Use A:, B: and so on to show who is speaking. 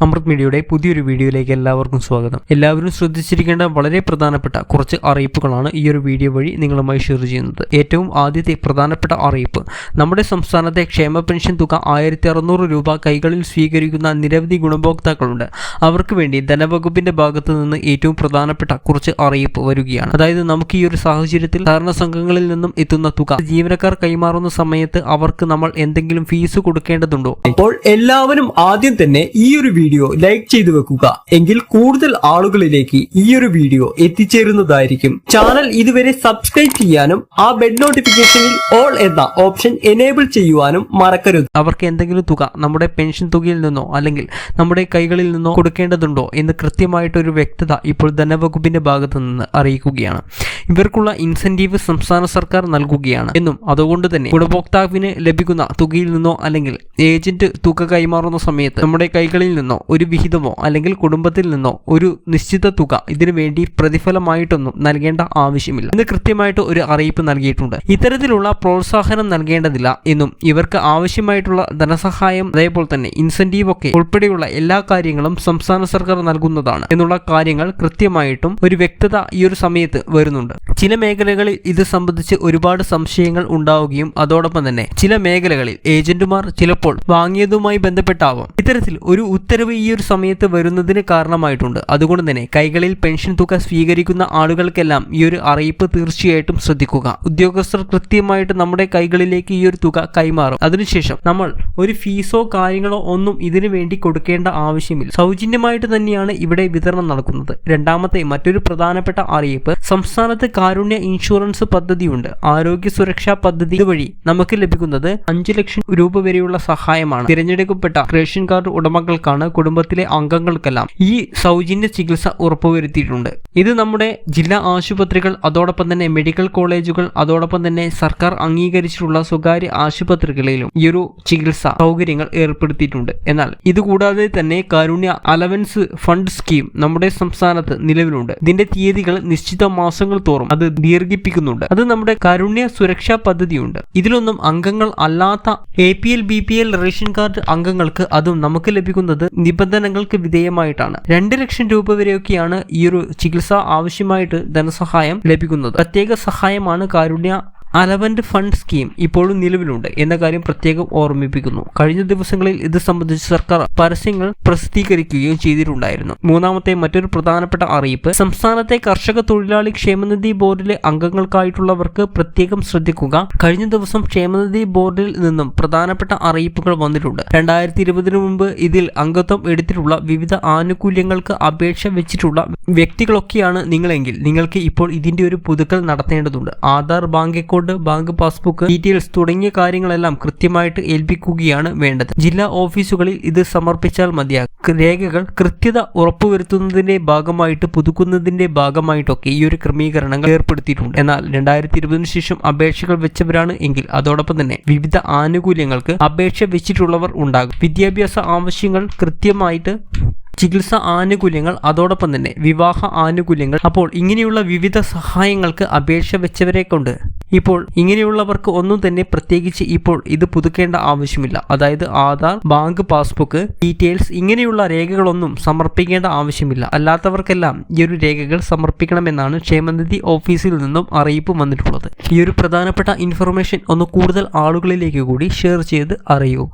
A: അമൃത് മീഡിയയുടെ പുതിയൊരു വീഡിയോയിലേക്ക് എല്ലാവർക്കും സ്വാഗതം. എല്ലാവരും ശ്രദ്ധിച്ചിരിക്കേണ്ട വളരെ പ്രധാനപ്പെട്ട കുറച്ച് അറിയിപ്പുകളാണ് ഈ ഒരു വീഡിയോ വഴി നിങ്ങളുമായി ഷെയർ ചെയ്യുന്നത്. ഏറ്റവും ആദ്യത്തെ പ്രധാനപ്പെട്ട അറിയിപ്പ്, നമ്മുടെ സംസ്ഥാനത്തെ ക്ഷേമ പെൻഷൻ തുക 1600 രൂപ കൈകളിൽ സ്വീകരിക്കുന്ന നിരവധി ഗുണഭോക്താക്കളുണ്ട്. അവർക്ക് വേണ്ടി ധനവകുപ്പിന്റെ ഭാഗത്ത് നിന്ന് ഏറ്റവും പ്രധാനപ്പെട്ട കുറച്ച് അറിയിപ്പ് വരികയാണ്. അതായത് നമുക്ക് ഈ ഒരു സാഹചര്യത്തിൽ സഹകരണ സംഘങ്ങളിൽ നിന്നും എത്തുന്ന തുക ജീവനക്കാർ കൈമാറുന്ന സമയത്ത് അവർക്ക് നമ്മൾ എന്തെങ്കിലും ഫീസ് കൊടുക്കേണ്ടതുണ്ടോ?
B: അപ്പോൾ എല്ലാവരും ആദ്യം തന്നെ ഈ ഒരു വീഡിയോ ലൈക്ക് ചെയ്തു വെക്കുക. എങ്കിൽ കൂടുതൽ ആളുകളിലേക്ക് ഈ ഒരു വീഡിയോ എത്തിച്ചേരുന്നതായിരിക്കും. ചാനൽ ഇതുവരെ സബ്സ്ക്രൈബ് ചെയ്യാനും ആ ബെൽ നോട്ടിഫിക്കേഷനിൽ ഓൾ എന്ന ഓപ്ഷൻ എനേബിൾ ചെയ്യുവാനും മറക്കരുത്.
A: അവർക്ക് എന്തെങ്കിലും തുക നമ്മുടെ പെൻഷൻ തുകയിൽ നിന്നോ അല്ലെങ്കിൽ നമ്മുടെ കൈകളിൽ നിന്നോ കൊടുക്കേണ്ടതുണ്ടോ എന്ന് കൃത്യമായിട്ടൊരു വ്യക്തത ഇപ്പോൾ ധനവകുപ്പിന്റെ ഭാഗത്തു നിന്ന് അറിയിക്കുകയാണ്. ഇവർക്കുള്ള ഇൻസെന്റീവ് സംസ്ഥാന സർക്കാർ നൽകുകയാണ് എന്നും അതുകൊണ്ട് തന്നെ ഗുണഭോക്താവിന് ലഭിക്കുന്ന തുകയിൽ നിന്നോ അല്ലെങ്കിൽ ഏജന്റ് തുക കൈമാറുന്ന സമയത്ത് നമ്മുടെ കൈകളിൽ നിന്നോ ഒരു വിഹിതമോ അല്ലെങ്കിൽ കുടുംബത്തിൽ നിന്നോ ഒരു നിശ്ചിത തുക ഇതിനു വേണ്ടി പ്രതിഫലമായിട്ടൊന്നും നൽകേണ്ട ആവശ്യമില്ല എന്ന് കൃത്യമായിട്ട് ഒരു അറിയിപ്പ് നൽകിയിട്ടുണ്ട്. ഇത്തരത്തിലുള്ള പ്രോത്സാഹനം നൽകേണ്ടതില്ല എന്നും ഇവർക്ക് ആവശ്യമായിട്ടുള്ള ധനസഹായം അതേപോലെ തന്നെ ഇൻസെന്റീവ് ഒക്കെ ഉൾപ്പെടെയുള്ള എല്ലാ കാര്യങ്ങളും സംസ്ഥാന സർക്കാർ നൽകുന്നതാണ് എന്നുള്ള കാര്യങ്ങൾ കൃത്യമായിട്ടും ഒരു വ്യക്തത ഈ ഒരു സമയത്ത് വരുന്നുണ്ട്. ചില മേഖലകളിൽ ഇത് സംബന്ധിച്ച് ഒരുപാട് സംശയങ്ങൾ ഉണ്ടാവുകയും അതോടൊപ്പം തന്നെ ചില മേഖലകളിൽ ഏജന്റുമാർ ചിലപ്പോൾ വാങ്ങിയതുമായി ബന്ധപ്പെട്ടാവാം ഇത്തരത്തിൽ ഒരു ഉത്തരവ് ഈ ഒരു സമയത്ത് വരുന്നതിന് കാരണമായിട്ടുണ്ട്. അതുകൊണ്ട് തന്നെ കൈകളിൽ പെൻഷൻ തുക സ്വീകരിക്കുന്ന ആളുകൾക്കെല്ലാം ഈ ഒരു അറിയിപ്പ് തീർച്ചയായിട്ടും ശ്രദ്ധിക്കുക. ഉദ്യോഗസ്ഥർ കൃത്യമായിട്ട് നമ്മുടെ കൈകളിലേക്ക് ഈ ഒരു തുക കൈമാറും. അതിനുശേഷം നമ്മൾ ഒരു ഫീസോ കാര്യങ്ങളോ ഒന്നും ഇതിനു വേണ്ടി കൊടുക്കേണ്ട ആവശ്യമില്ല. സൗജന്യമായിട്ട് തന്നെയാണ് ഇവിടെ വിതരണം നടക്കുന്നത്. രണ്ടാമത്തെ മറ്റൊരു പ്രധാനപ്പെട്ട അറിയിപ്പ്, സംസ്ഥാനത്ത് കാരുണ്യ ഇൻഷുറൻസ് പദ്ധതിയുണ്ട്. ആരോഗ്യ സുരക്ഷാ പദ്ധതി വഴി നമുക്ക് ലഭിക്കുന്നത് 5 ലക്ഷം രൂപ വരെയുള്ള സഹായമാണ്. തിരഞ്ഞെടുക്കപ്പെട്ട റേഷൻ കാർഡ് ഉടമകൾക്കാണ് കുടുംബത്തിലെ അംഗങ്ങൾക്കെല്ലാം ഈ സൗജന്യ ചികിത്സ ഉറപ്പുവരുത്തിയിട്ടുണ്ട്. ഇത് നമ്മുടെ ജില്ലാ ആശുപത്രികൾ അതോടൊപ്പം തന്നെ മെഡിക്കൽ കോളേജുകൾ അതോടൊപ്പം തന്നെ സർക്കാർ അംഗീകരിച്ചിട്ടുള്ള സ്വകാര്യ ആശുപത്രികളിലും ഈ ഒരു ചികിത്സ സൗകര്യങ്ങൾ ഏർപ്പെടുത്തിയിട്ടുണ്ട്. എന്നാൽ ഇതുകൂടാതെ തന്നെ കാരുണ്യ അലവൻസ് ഫണ്ട് സ്കീം നമ്മുടെ സംസ്ഥാനത്ത് നിലവിലുണ്ട്. ഇതിന്റെ തീയതികൾ നിശ്ചിത മാസങ്ങൾ തോറും അത് ദീർഘിപ്പിക്കുന്നുണ്ട്. അത് നമ്മുടെ കാരുണ്യ സുരക്ഷാ പദ്ധതിയുണ്ട്. ഇതിലൊന്നും അംഗങ്ങൾ അല്ലാത്ത APL BPL റേഷൻ കാർഡ് അംഗങ്ങൾക്ക് അതും നമുക്ക് ലഭിക്കുന്നത് നിബന്ധനകൾക്ക് വിധേയമായിട്ടാണ്. 2 ലക്ഷം രൂപ വരെയൊക്കെയാണ് ഈ ഒരു ചികിത്സ ആവശ്യമായിട്ട് ധനസഹായം ലഭിക്കുന്നത്. പ്രത്യേക സഹായമാണ് കാരുണ്യ അലവന്റ് ഫണ്ട് സ്കീം ഇപ്പോഴും നിലവിലുണ്ട് എന്ന കാര്യം പ്രത്യേകം ഓർമ്മിപ്പിക്കുന്നു. കഴിഞ്ഞ ദിവസങ്ങളിൽ ഇത് സംബന്ധിച്ച് സർക്കാർ പരസ്യങ്ങൾ പ്രസിദ്ധീകരിക്കുകയും ചെയ്തിട്ടുണ്ടായിരുന്നു. മൂന്നാമത്തെ മറ്റൊരു പ്രധാനപ്പെട്ട അറിയിപ്പ്, സംസ്ഥാനത്തെ കർഷക തൊഴിലാളി ക്ഷേമനിധി ബോർഡിലെ അംഗങ്ങൾക്കായിട്ടുള്ളവർക്ക് പ്രത്യേകം ശ്രദ്ധിക്കുക. കഴിഞ്ഞ ദിവസം ക്ഷേമനിധി ബോർഡിൽ നിന്നും പ്രധാനപ്പെട്ട അറിയിപ്പുകൾ വന്നിട്ടുണ്ട്. 2020 മുമ്പ് ഇതിൽ അംഗത്വം എടുത്തിട്ടുള്ള വിവിധ ആനുകൂല്യങ്ങൾക്ക് അപേക്ഷ വെച്ചിട്ടുള്ള വ്യക്തികളൊക്കെയാണ് നിങ്ങളെങ്കിൽ നിങ്ങൾക്ക് ഇപ്പോൾ ഇതിന്റെ ഒരു പുതുക്കൽ നടത്തേണ്ടതുണ്ട്. Aadhaar, bank account, bank passbook details തുടങ്ങിയ കാര്യങ്ങളെല്ലാം കൃത്യമായിട്ട് ഏൽപ്പിക്കുകയാണ് വേണ്ടത്. ജില്ലാ ഓഫീസുകളിൽ ഇത് സമർപ്പിച്ചാൽ മതിയാകും. രേഖകൾ കൃത്യത ഉറപ്പുവരുത്തുന്നതിന്റെ ഭാഗമായിട്ട് പുതുക്കുന്നതിന്റെ ഭാഗമായിട്ടൊക്കെ ഈ ഒരു ക്രമീകരണങ്ങൾ ഏർപ്പെടുത്തിയിട്ടുണ്ട്. എന്നാൽ 2020 ശേഷം അപേക്ഷകൾ വെച്ചവരാണ് എങ്കിൽ അതോടൊപ്പം തന്നെ വിവിധ ആനുകൂല്യങ്ങൾക്ക് അപേക്ഷ വെച്ചിട്ടുള്ളവർ ഉണ്ടാകും. വിദ്യാഭ്യാസ ആവശ്യങ്ങൾ കൃത്യമായിട്ട് ചികിത്സ ആനുകൂല്യങ്ങൾ അതോടൊപ്പം തന്നെ വിവാഹ ആനുകൂല്യങ്ങൾ, അപ്പോൾ ഇങ്ങനെയുള്ള വിവിധ സഹായങ്ങൾക്ക് അപേക്ഷ വെച്ചവരെ കൊണ്ട് ഇപ്പോൾ ഇങ്ങനെയുള്ളവർക്ക് ഒന്നും തന്നെ പ്രത്യേകിച്ച് ഇപ്പോൾ ഇത് പുതുക്കേണ്ട ആവശ്യമില്ല. അതായത് ആധാർ, ബാങ്ക് പാസ്ബുക്ക് ഡീറ്റെയിൽസ് ഇങ്ങനെയുള്ള രേഖകളൊന്നും സമർപ്പിക്കേണ്ട ആവശ്യമില്ല. അല്ലാത്തവർക്കെല്ലാം ഈ ഒരു രേഖകൾ സമർപ്പിക്കണമെന്നാണ് ക്ഷേമനിധി ഓഫീസിൽ നിന്നും അറിയിപ്പ് വന്നിട്ടുള്ളത്. ഈ ഒരു പ്രധാനപ്പെട്ട ഇൻഫർമേഷൻ ഒന്ന് കൂടുതൽ ആളുകളിലേക്ക് കൂടി ഷെയർ ചെയ്ത് അറിയുക.